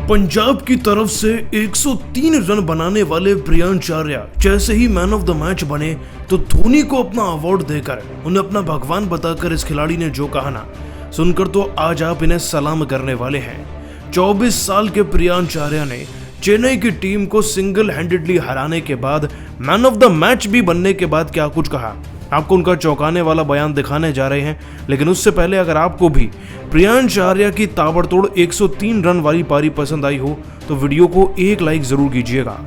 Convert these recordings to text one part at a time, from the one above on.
पंजाब की तरफ से 103 रन बनाने वाले प्रियांश आर्या जैसे ही मैन ऑफ द मैच बने तो धोनी को अपना अवार्ड देकर उन्हें अपना भगवान बताकर इस खिलाड़ी ने जो कहा ना, सुनकर तो आज आप इन्हें सलाम करने वाले हैं। 24 साल के प्रियांश आर्या ने चेन्नई की टीम को सिंगल हैंडेडली हराने के बाद मैन ऑफ द मैच भी बनने के बाद क्या कुछ कहा, आपको उनका चौंकाने वाला बयान दिखाने जा रहे हैं। लेकिन उससे पहले अगर आपको भी प्रियांश आर्या की ताबड़तोड़ 103 रन वाली पारी पसंद आई हो तो वीडियो को एक लाइक जरूर कीजिएगा।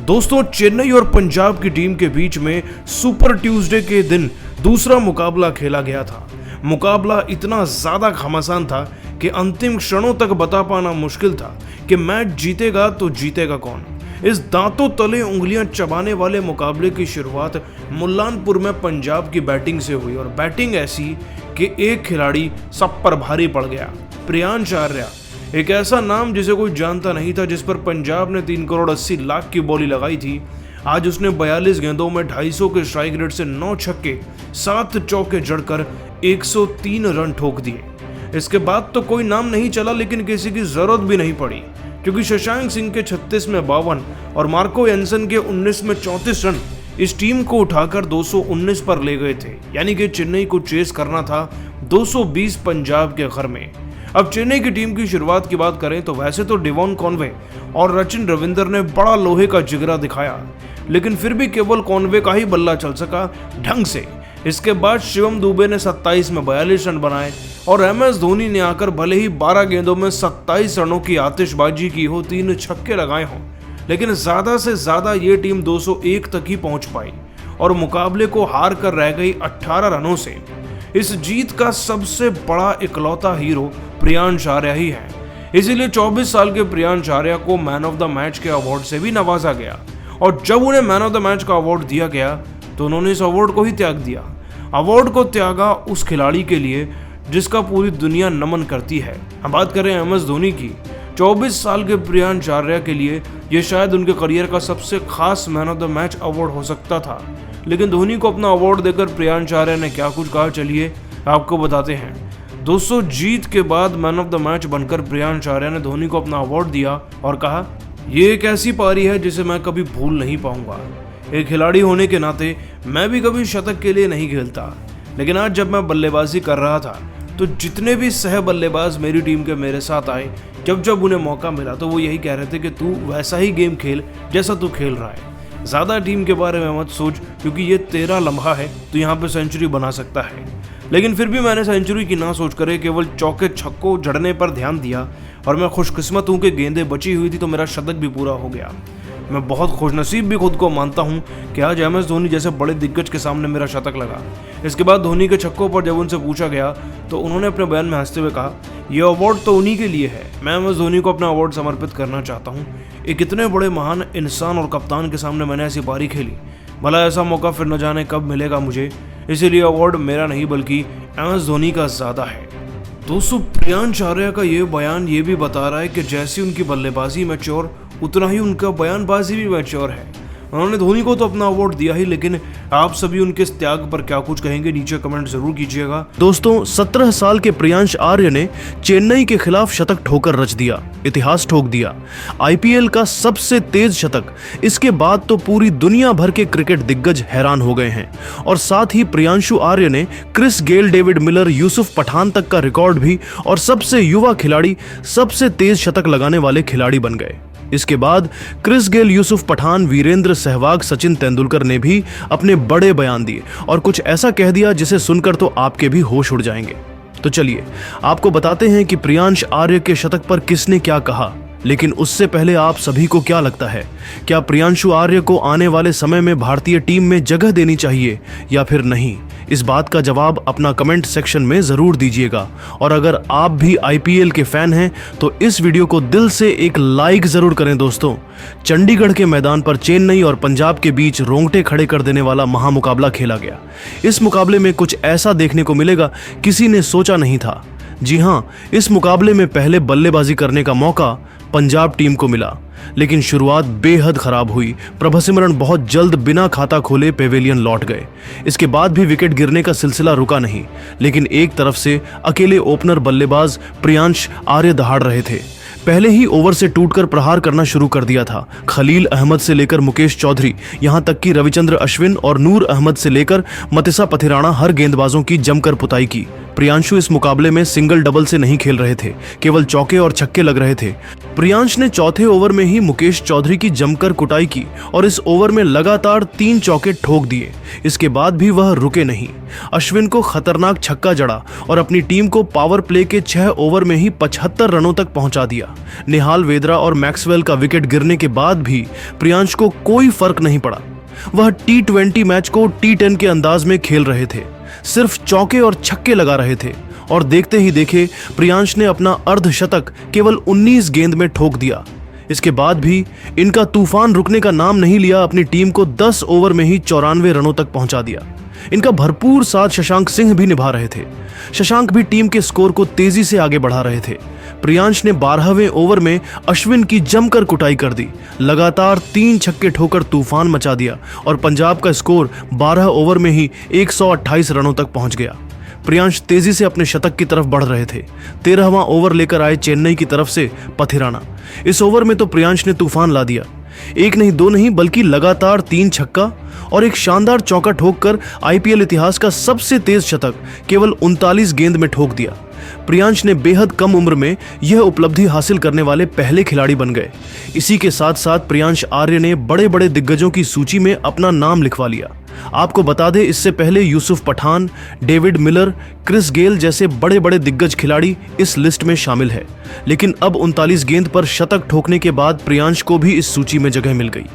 दोस्तों, चेन्नई और पंजाब की टीम के बीच में सुपर ट्यूसडे के दिन दूसरा मुकाबला खेला गया था। मुकाबला इतना ज्यादा घमासान था कि अंतिम क्षणों तक बता पाना मुश्किल था कि मैच जीतेगा तो जीतेगा कौन। इस दांतों तले उंगलियां चबाने वाले मुकाबले की शुरुआत मुल्लानपुर में पंजाब की बैटिंग से हुई और बैटिंग ऐसी कि एक खिलाड़ी सब पर भारी पड़ गया। प्रियांश आर्या, एक ऐसा नाम जिसे कोई जानता नहीं था, जिस पर पंजाब ने 3 करोड़ 80 लाख की बोली लगाई थी। आज उसने 42 गेंदों में 250 के स्ट्राइक रेट से 9 छक्के 7 चौके जड़कर 103 रन ठोक दिए। इसके बाद तो कोई नाम नहीं चला, लेकिन किसी की जरूरत भी नहीं पड़ी क्योंकि शशांक सिंह के 36 में 52 और मार्को एंसन के 19 में 34 रन इस टीम को उठाकर 219 पर ले गए थे। यानी कि चेन्नई को चेस करना था 220 पंजाब के घर में। अब चेन्नई की टीम की शुरुआत की बात करें तो वैसे तो डेवॉन कॉनवे और रचिन रविंदर ने बड़ा लोहे का जिगरा दिखाया, लेकिन फिर भी केवल कॉनवे का ही बल्ला चल सका ढंग से। इसके बाद शिवम दुबे ने 27 में 42 रन बनाए और MS धोनी ने आकर भले ही 12 गेंदों में 27 रनों की आतिशबाजी की हो, 3 छक्के लगाए हों, लेकिन ज्यादा से ज्यादा ये टीम 201 तक ही पहुंच पाई और मुकाबले को हार कर रह गई 18 रनों से। इस जीत का सबसे बड़ा इकलौता हीरो प्रियांश आर्या ही है। इसीलिए 24 साल के प्रियांश आर्या को मैन ऑफ द मैच के अवार्ड से भी नवाजा गया और जब उन्हें मैन ऑफ द मैच का अवार्ड दिया गया तो उन्होंने इस अवार्ड को ही त्याग दिया। अवार्ड को त्यागा उस खिलाड़ी के लिए जिसका पूरी दुनिया नमन करती है। हम बात करें MS धोनी की। 24 साल के प्रियांश आर्या के लिए यह शायद उनके करियर का सबसे खास man of the match award हो सकता था, लेकिन धोनी को अपना अवार्ड देकर प्रियांश आर्या ने क्या कुछ कहा, चलिए आपको बताते हैं। 200 जीत के बाद मैन ऑफ द मैच बनकर प्रियांश आर्या ने धोनी को अपना अवार्ड दिया और कहा, ये एक ऐसी पारी है जिसे मैं कभी भूल नहीं पाऊंगा। एक खिलाड़ी होने के नाते मैं भी कभी शतक के लिए नहीं खेलता, लेकिन आज जब मैं बल्लेबाजी कर रहा था तो जितने भी सह बल्लेबाज मेरी टीम के मेरे साथ आए, जब उन्हें मौका मिला तो वो यही कह रहे थे कि तू वैसा ही गेम खेल जैसा तू खेल रहा है। ज़्यादा टीम के बारे में मत सोच क्योंकि ये तेरा लम्हा है, तो यहाँ पे सेंचुरी बना सकता है। लेकिन फिर भी मैंने सेंचुरी की ना सोच कर केवल चौके छक्कों जड़ने पर ध्यान दिया और मैं खुशकिस्मत हूँ कि गेंदें बची हुई थी तो मेरा शतक भी पूरा हो गया। मैं बहुत खुशनसीब भी खुद को मानता हूं कि आज MS धोनी जैसे बड़े दिग्गज के सामने मेरा शतक लगा। इसके बाद धोनी के छक्कों पर जब उनसे पूछा गया तो उन्होंने अपने बयान में हंसते हुए कहा, यह अवार्ड तो उन्हीं के लिए है, मैं MS धोनी को अपना अवार्ड समर्पित करना चाहता हूं। एक इतने बड़े महान इंसान और कप्तान के सामने मैंने ऐसी पारी खेली, भला ऐसा मौका फिर न जाने कब मिलेगा मुझे, इसीलिए अवार्ड मेरा नहीं बल्कि MS धोनी का ज़्यादा है। दोस्तों, प्रियांश आर्या का ये बयान ये भी बता रहा है कि जैसी उनकी बल्लेबाजी मैच्योर उतना ही उनका बयानबाजी भी मैच्योर है। उन्होंने धोनी को तो अपना अवार्ड दिया ही, लेकिन आप सभी उनके इस त्याग पर क्या कुछ कहेंगे, नीचे कमेंट जरूर कीजिएगा। दोस्तों, 17 साल के प्रियांश आर्य ने चेन्नई के खिलाफ शतक ठोकर रच दिया, इतिहास ठोक दिया। IPL का सबसे तेज शतक, इसके बाद तो पूरी दुनिया भर के क्रिकेट दिग्गज हैरान हो गए हैं और साथ ही प्रियांशु आर्य ने Chris Gayle, David Miller, Yusuf Pathan तक का रिकॉर्ड भी और सबसे युवा खिलाड़ी, सबसे तेज शतक लगाने वाले खिलाड़ी बन गए। इसके बाद क्रिस गेल, यूसुफ पठान, वीरेंद्र सहवाग, सचिन तेंदुलकर ने भी अपने बड़े बयान दिए और कुछ ऐसा कह दिया जिसे सुनकर तो आपके भी होश उड़ जाएंगे। तो चलिए आपको बताते हैं कि प्रियांश आर्य के शतक पर किसने क्या कहा। लेकिन उससे पहले आप सभी को क्या लगता है, क्या प्रियांशु आर्य को आने वाले समय में भारतीय टीम में जगह देनी चाहिए या फिर नहीं? इस बात का जवाब अपना कमेंट सेक्शन में जरूर दीजिएगा और अगर आप भी IPL के फैन हैं तो इस वीडियो को दिल से एक लाइक जरूर करें। दोस्तों, चंडीगढ़ के मैदान पर चेन्नई और पंजाब के बीच रोंगटे खड़े कर देने वाला महामुकाबला खेला गया। इस मुकाबले में कुछ ऐसा देखने को मिलेगा किसी ने सोचा नहीं था। जी हाँ, इस मुकाबले में पहले बल्लेबाजी करने का मौका पंजाब टीम को मिला, लेकिन शुरुआत बेहद खराब हुई। प्रभसिमरन बहुत जल्द बिना खाता खोले पेवेलियन लौट गए। इसके बाद भी विकेट गिरने का सिलसिला रुका नहीं, लेकिन एक तरफ से अकेले ओपनर बल्लेबाज प्रियांश आर्य दहाड़ रहे थे। पहले ही ओवर से टूटकर प्रहार करना शुरू कर दिया था। खलील अहमद से लेकर मुकेश चौधरी, यहां तक कि रविचंद्र अश्विन और नूर अहमद से लेकर मतिसा पथिराणा हर गेंदबाजों की जमकर पुताई की। प्रियांशु इस मुकाबले में सिंगल डबल से नहीं खेल रहे थे, केवल चौके और छक्के लग रहे थे। प्रियांश ने चौथे ओवर में ही मुकेश चौधरी की जमकर कुटाई की और इस ओवर में लगातार 3 चौके ठोक दिए। इसके बाद भी वह रुके नहीं। अश्विन को खतरनाक छक्का जड़ा और अपनी टीम को पावर प्ले के 6 ओवर में ही 75 रनों तक पहुंचा दिया। निहाल वेद्रा और मैक्सवेल का विकेट गिरने के बाद भी प्रियांश को कोई फर्क नहीं पड़ा। वह T20 मैच को T10 के अंदाज में खेल रहे थे, सिर्फ चौके और छक्के लगा रहे थे और देखते ही देखे प्रियांश ने अपना अर्धशतक केवल 19 गेंद में ठोक दिया। इसके बाद भी इनका तूफान रुकने का नाम नहीं लिया। अपनी टीम को 10 ओवर में ही 94 रनों तक पहुंचा दिया। इनका भरपूर साथ शशांक सिंह भी निभा रहे थे। शशांक भी टीम के स्कोर को तेजी से आगे बढ़ा रहे थे। प्रियांश ने 12वें ओवर में अश्विन की जमकर कुटाई कर दी। लगातार 3 छक्के ठोकर तूफान मचा दिया और पंजाब का स्कोर 12 ओवर में ही 128 रनों तक पहुंच गया। प्रियांश तेजी से अपने शतक की तरफ बढ़ रहे थे। 13वां ओवर लेकर आए चेन्नई की तरफ से पथिराणा। इस ओवर में तो प्रियांश ने तूफान ला दिया। एक नहीं, दो नहीं, बल्कि लगातार 3 छक्का और एक शानदार चौका ठोककर आईपीएल इतिहास का सबसे तेज शतक केवल 39 गेंद में ठोक दिया। प्रियांश ने बेहद कम उम्र में यह उपलब्धि हासिल करने वाले पहले खिलाड़ी बन गए। इसी के साथ साथ प्रियांश आर्य ने बड़े बड़े दिग्गजों की सूची में अपना नाम लिखवा लिया। आपको बता दें, इससे पहले Yusuf Pathan, David Miller, Chris Gayle जैसे बड़े बड़े दिग्गज खिलाड़ी इस लिस्ट में शामिल है, लेकिन अब 39 गेंद पर शतक ठोकने के बाद प्रियांश को भी इस सूची में जगह मिल गई।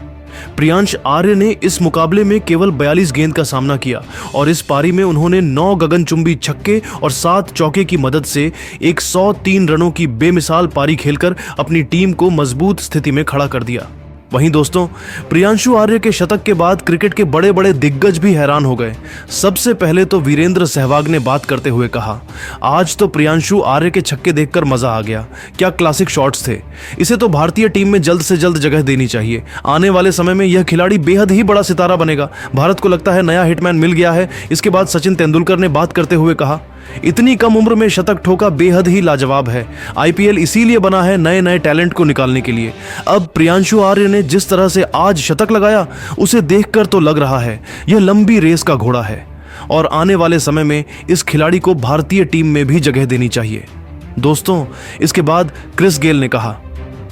प्रियांश आर्य ने इस मुकाबले में केवल 42 गेंद का सामना किया और इस पारी में उन्होंने 9 गगनचुंबी छक्के और 7 चौके की मदद से 103 रनों की बेमिसाल पारी खेलकर अपनी टीम को मजबूत स्थिति में खड़ा कर दिया। वहीं दोस्तों, प्रियांशु आर्य के शतक के बाद क्रिकेट के बड़े बड़े दिग्गज भी हैरान हो गए। सबसे पहले तो वीरेंद्र सहवाग ने बात करते हुए कहा, आज तो प्रियांशु आर्य के छक्के देखकर मजा आ गया। क्या क्लासिक शॉट्स थे। इसे तो भारतीय टीम में जल्द से जल्द जगह देनी चाहिए। आने वाले समय में यह खिलाड़ी बेहद ही बड़ा सितारा बनेगा। भारत को लगता है नया हिटमैन मिल गया है। इसके बाद सचिन तेंदुलकर ने बात करते हुए कहा, इतनी कम उम्र में शतक ठोका बेहद ही लाजवाब है। आईपीएल इसीलिए बना है नए नए टैलेंट को निकालने के लिए। अब प्रियांशु आर्य ने जिस तरह से आज शतक लगाया, उसे देखकर तो लग रहा है यह लंबी रेस का घोड़ा है और आने वाले समय में इस खिलाड़ी को भारतीय टीम में भी जगह देनी चाहिए। दोस्तों, इसके बाद क्रिस गेल ने कहा,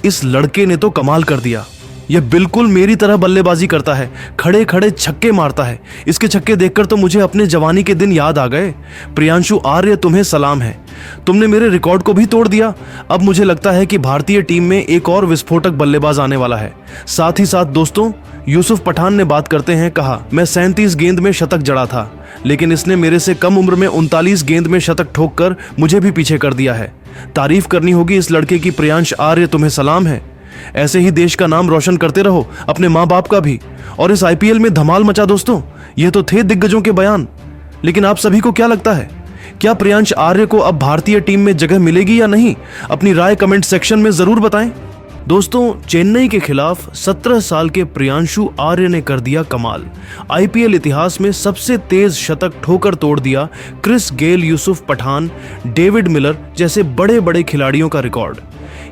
इस लड़के ने तो कमाल कर दिया। यह बिल्कुल मेरी तरह बल्लेबाजी करता है, खड़े खड़े छक्के मारता है। इसके छक्के देखकर तो मुझे अपने जवानी के दिन याद आ गए। प्रियांशु आर्य, तुम्हें सलाम है। तुमने मेरे रिकॉर्ड को भी तोड़ दिया। अब मुझे लगता है कि भारतीय टीम में एक और विस्फोटक बल्लेबाज आने वाला है। साथ ही साथ दोस्तों, यूसुफ पठान ने बात करते हैं कहा, मैं 37 गेंद में शतक जड़ा था, लेकिन इसने मेरे से कम उम्र में 39 गेंद में शतक ठोककर मुझे भी पीछे कर दिया है। तारीफ करनी होगी इस लड़के की। प्रियांश आर्य, तुम्हें सलाम है। ऐसे ही देश का नाम रोशन करते रहो, अपने माँ बाप का भी, और इस आईपीएल में धमाल मचा। दोस्तों, ये तो थे दिग्गजों के बयान, लेकिन आप सभी को क्या लगता है? क्या प्रियांश आर्य को अब भारतीय टीम में जगह मिलेगी या नहीं? अपनी राय कमेंट सेक्शन में जरूर बताएं। दोस्तों, चेन्नई के खिलाफ 17 साल के प्रियांशु आर्य ने कर दिया कमाल। आईपीएल इतिहास में सबसे तेज शतक ठोकर तोड़ दिया Chris Gayle, Yusuf Pathan, David Miller जैसे बड़े बड़े खिलाड़ियों का रिकॉर्ड।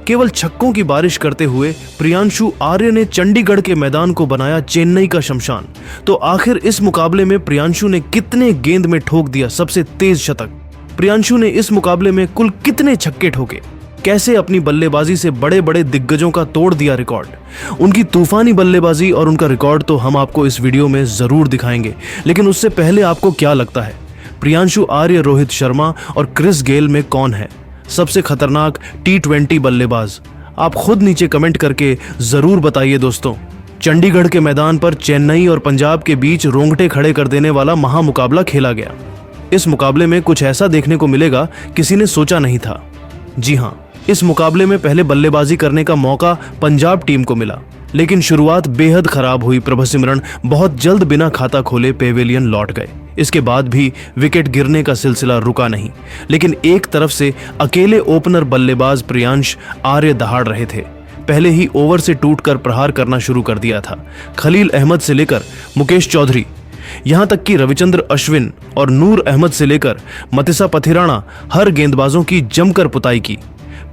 केवल छक्कों की बारिश करते हुए प्रियांशु आर्य ने चंडीगढ़ के मैदान को बनाया चेन्नई का शमशान। तो आखिर इस मुकाबले में प्रियांशु ने कितने गेंद में ठोक दिया सबसे तेज शतक? प्रियांशु ने इस मुकाबले में कुल कितने छक्के ठोके? कैसे अपनी बल्लेबाजी से बड़े बड़े दिग्गजों का तोड़ दिया रिकॉर्ड? उनकी तूफानी बल्लेबाजी और उनका रिकॉर्ड तो हम आपको इस वीडियो में जरूर दिखाएंगे, लेकिन उससे पहले आपको क्या लगता है, प्रियांशु आर्य, रोहित शर्मा और क्रिस गेल में कौन है सबसे खतरनाक T20 बल्लेबाज? आप खुद नीचे कमेंट करके जरूर बताइए। दोस्तों, चंडीगढ़ के मैदान पर चेन्नई और पंजाब के बीच रोंगटे खड़े कर देने वाला महामुकाबला खेला गया। इस मुकाबले में कुछ ऐसा देखने को मिलेगा किसी ने सोचा नहीं था। जी हां, इस मुकाबले में पहले बल्लेबाजी करने का मौका पंजाब टीम को मिला, लेकिन शुरुआत बेहद खराब हुई। प्रभसिमरन बहुत जल्द बिना खाता खोले पेवेलियन लौट गए। इसके बाद भी विकेट गिरने का सिलसिला रुका नहीं, लेकिन एक तरफ से अकेले ओपनर बल्लेबाज प्रियांश आर्य दहाड़ रहे थे। पहले ही ओवर से टूटकर प्रहार करना शुरू कर दिया था। खलील अहमद से लेकर मुकेश चौधरी, यहां तक कि रविचंद्र अश्विन और नूर अहमद से लेकर मतिसा पथिराणा हर गेंदबाजों की जमकर पुताई की।